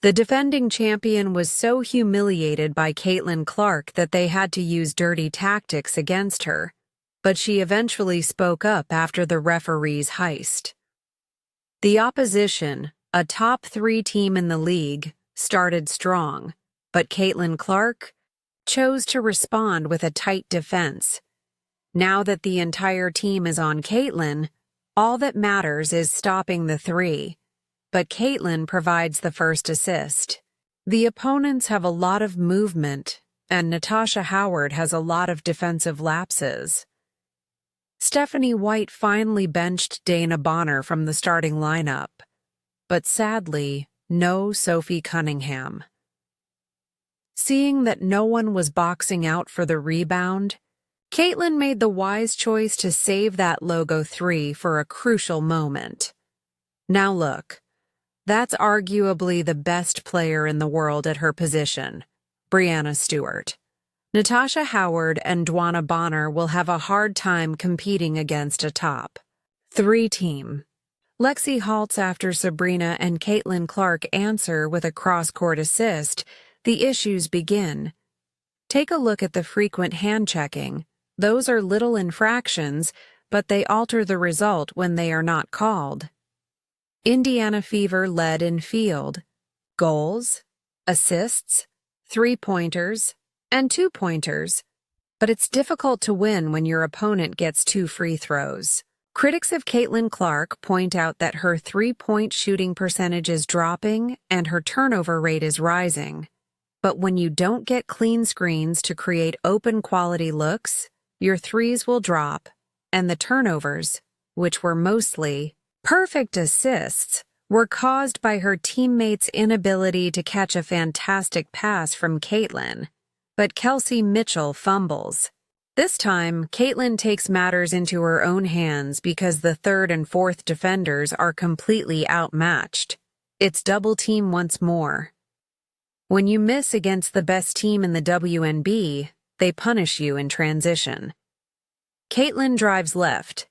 The defending champion was so humiliated by Caitlin Clark that they had to use dirty tactics against her, but she eventually spoke up after the referee's heist. The opposition, a top 3 team in the league, started strong, but Caitlin Clark chose to respond with a tight defense. Now that the entire team is on Caitlin, all that matters is stopping the 3. But Caitlin provides the first assist. The opponents have a lot of movement, and Natasha Howard has a lot of defensive lapses. Stephanie White finally benched Dana Bonner from the starting lineup, but sadly, no Sophie Cunningham. Seeing that no one was boxing out for the rebound, Caitlin made the wise choice to save that logo 3 for a crucial moment. Now look. That's arguably the best player in the world at her position, Breanna Stewart. Natasha Howard and Breanna Bonner will have a hard time competing against a top 3 team. Lexi halts after Sabrina and Caitlin Clark answer with a cross-court assist. The issues begin. Take a look at the frequent hand-checking. Those are little infractions, but they alter the result when they are not called. Indiana Fever led in field goals, assists, 3-pointers, and 2-pointers, but it's difficult to win when your opponent gets 2 free throws. Critics of Caitlin Clark point out that her 3-point shooting percentage is dropping and her turnover rate is rising. But when you don't get clean screens to create open quality looks, your threes will drop, and the turnovers, which were mostly perfect assists, were caused by her teammates' inability to catch a fantastic pass from Caitlin. But Kelsey Mitchell fumbles. This time, Caitlin takes matters into her own hands because the 3rd and 4th defenders are completely outmatched. It's double team once more. When you miss against the best team in the WNBA, they punish you in transition. Caitlin drives left,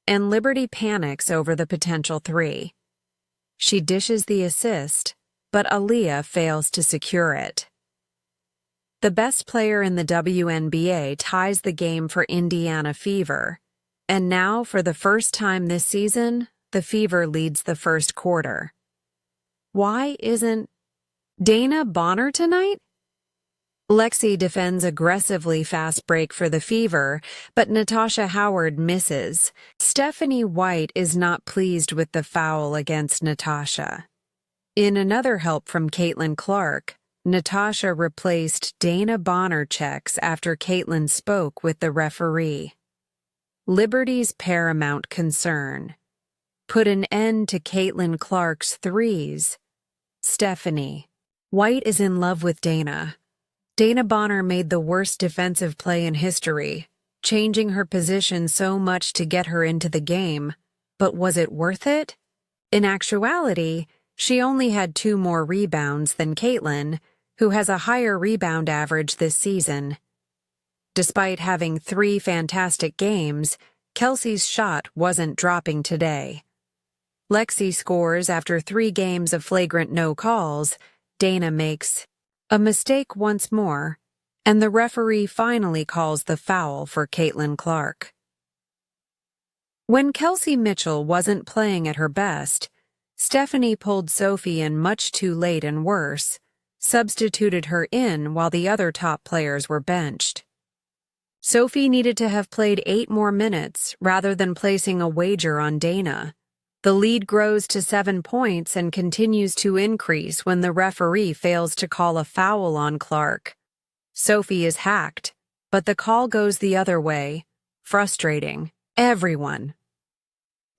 and Liberty panics over the potential 3. She dishes the assist, but Aaliyah fails to secure it. The best player in the WNBA ties the game for Indiana Fever, and now, for the first time this season, the Fever leads the first quarter. Why isn't Dana Bonner tonight? Lexi defends aggressively fast break for the Fever, but Natasha Howard misses. Stephanie White is not pleased with the foul against Natasha. In another help from Caitlin Clark, Natasha replaced Dana Bonner checks after Caitlin spoke with the referee. Liberty's paramount concern: put an end to Caitlin Clark's threes. Stephanie White is in love with Dana. Dana Bonner made the worst defensive play in history, changing her position so much to get her into the game. But was it worth it? In actuality, she only had 2 more rebounds than Caitlin, who has a higher rebound average this season. Despite having 3 fantastic games, Kelsey's shot wasn't dropping today. Lexi scores after 3 games of flagrant no calls. Dana makes a mistake once more, and the referee finally calls the foul for Caitlin Clark. When Kelsey Mitchell wasn't playing at her best, Stephanie pulled Sophie in much too late and worse, substituted her in while the other top players were benched. Sophie needed to have played 8 more minutes rather than placing a wager on Dana. The lead grows to 7 points and continues to increase when the referee fails to call a foul on Clark. Sophie is hacked, but the call goes the other way, frustrating everyone.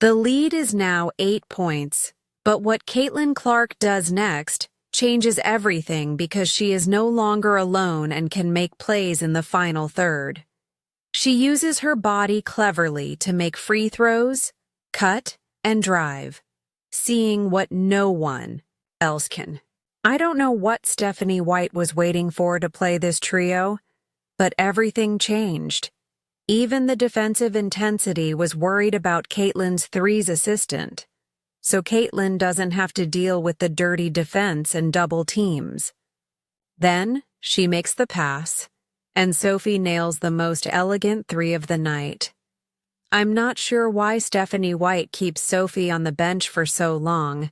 The lead is now 8 points, but what Caitlin Clark does next changes everything because she is no longer alone and can make plays in the final third. She uses her body cleverly to make free throws, cut, and drive, seeing what no one else can. I don't know what Stephanie White was waiting for to play this trio, but everything changed. Even the defensive intensity was worried about Caitlin's threes assistant. so Caitlin doesn't have to deal with the dirty defense and double teams. Then she makes the pass, and Sophie nails the most elegant three of the night. I'm not sure why Stephanie White keeps Sophie on the bench for so long,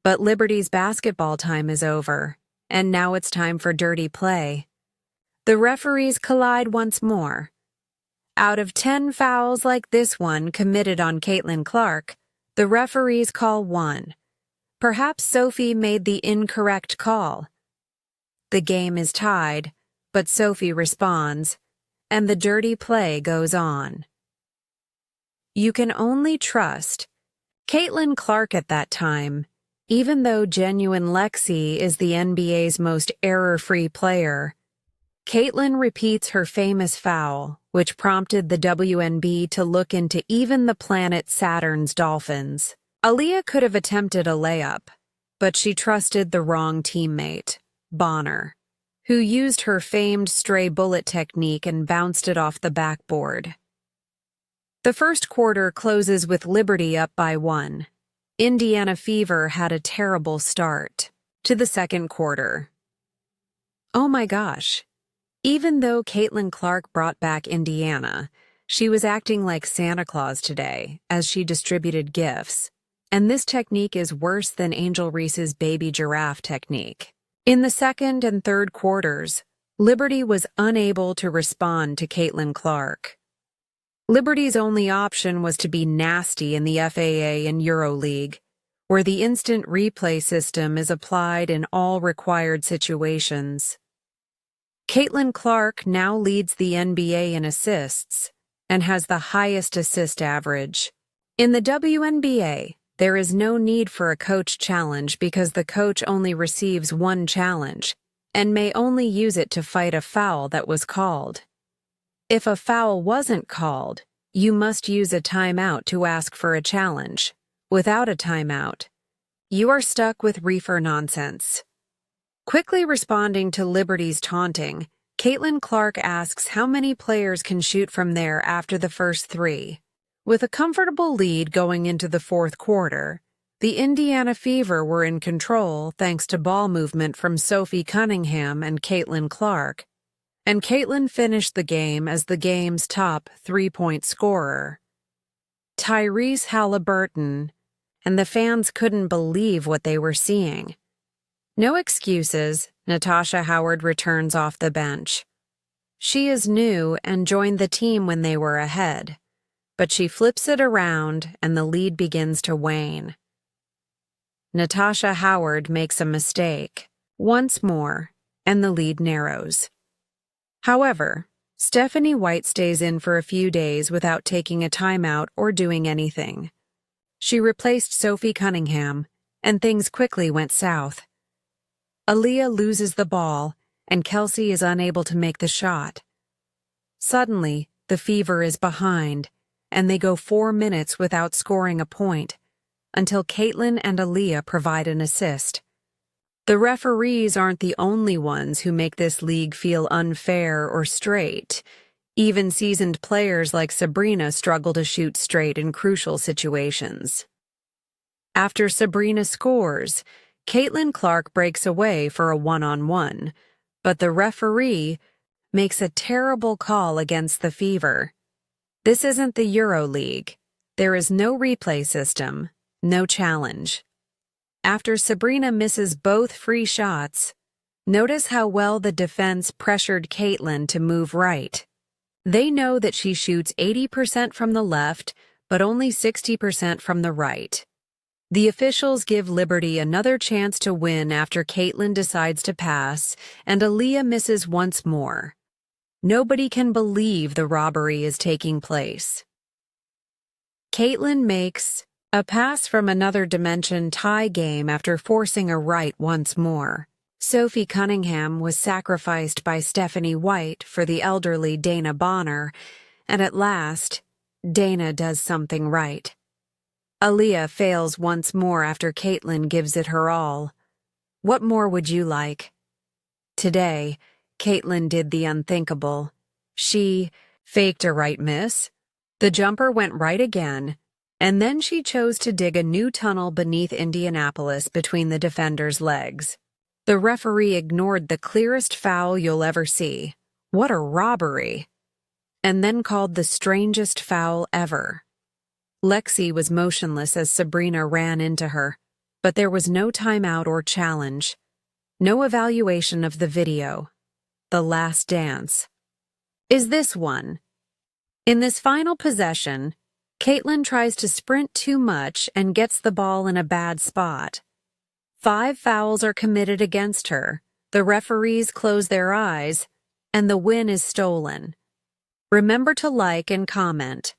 but Liberty's basketball time is over, and now it's time for dirty play. The referees collide once more. Out of 10 fouls like this one committed on Caitlin Clark, the referees call one. Perhaps Sophie made the incorrect call. The game is tied, but Sophie responds, and the dirty play goes on. You can only trust Caitlin Clark at that time, even though Genuine Lexi is the NBA's most error-free player. Caitlin repeats her famous foul, which prompted the WNBA to look into even the planet Saturn's dolphins. Aaliyah could have attempted a layup, but she trusted the wrong teammate, Bonner, who used her famed stray bullet technique and bounced it off the backboard. The first quarter closes with Liberty up by 1. Indiana Fever had a terrible start to the second quarter. Oh my gosh. Even though Caitlin Clark brought back Indiana, she was acting like Santa Claus today as she distributed gifts, and this technique is worse than Angel Reese's baby giraffe technique. In the second and third quarters, Liberty was unable to respond to Caitlin Clark. Liberty's only option was to be nasty in the FAA and EuroLeague, where the instant replay system is applied in all required situations. Caitlin Clark now leads the NBA in assists and has the highest assist average. In the WNBA, there is no need for a coach challenge because the coach only receives one challenge and may only use it to fight a foul that was called. If a foul wasn't called, you must use a timeout to ask for a challenge. Without a timeout, you are stuck with reefer nonsense. Quickly responding to Liberty's taunting, Caitlin Clark asks how many players can shoot from there after the first three. With a comfortable lead going into the fourth quarter, the Indiana Fever were in control thanks to ball movement from Sophie Cunningham and Caitlin Clark, and Caitlin finished the game as the game's top three-point scorer. Tyrese Halliburton, and the fans couldn't believe what they were seeing. No excuses, Natasha Howard returns off the bench. She is new and joined the team when they were ahead, but she flips it around and the lead begins to wane. Natasha Howard makes a mistake, once more, and the lead narrows. However, Stephanie White stays in for a few days without taking a timeout or doing anything. She replaced Sophie Cunningham, and things quickly went south. Aaliyah loses the ball, and Kelsey is unable to make the shot. Suddenly, the Fever is behind, and they go 4 minutes without scoring a point, until Caitlin and Aaliyah provide an assist. The referees aren't the only ones who make this league feel unfair or straight. Even seasoned players like Sabrina struggle to shoot straight in crucial situations. After Sabrina scores, Caitlin Clark breaks away for a one-on-one, but the referee makes a terrible call against the Fever. This isn't the EuroLeague. There is no replay system, no challenge. After Sabrina misses both free shots, notice how well the defense pressured Caitlin to move right. They know that she shoots 80% from the left, but only 60% from the right. The officials give Liberty another chance to win after Caitlin decides to pass, and Aaliyah misses once more. Nobody can believe the robbery is taking place. Caitlin makes a pass from another dimension tie game after forcing a right once more. Sophie Cunningham was sacrificed by Stephanie White for the elderly Dana Bonner, and at last, Dana does something right. Aaliyah fails once more after Caitlin gives it her all. What more would you like? Today, Caitlin did the unthinkable. She faked a right miss. The jumper went right again, And then she chose to dig a new tunnel beneath Indianapolis between the defender's legs. The referee ignored the clearest foul you'll ever see. What a robbery! And then called the strangest foul ever. Lexi was motionless as Sabrina ran into her, but there was no timeout or challenge. No evaluation of the video. The last dance. Is this one? In this final possession, Caitlin tries to sprint too much and gets the ball in a bad spot. 5 fouls are committed against her, the referees close their eyes, and the win is stolen. Remember to like and comment.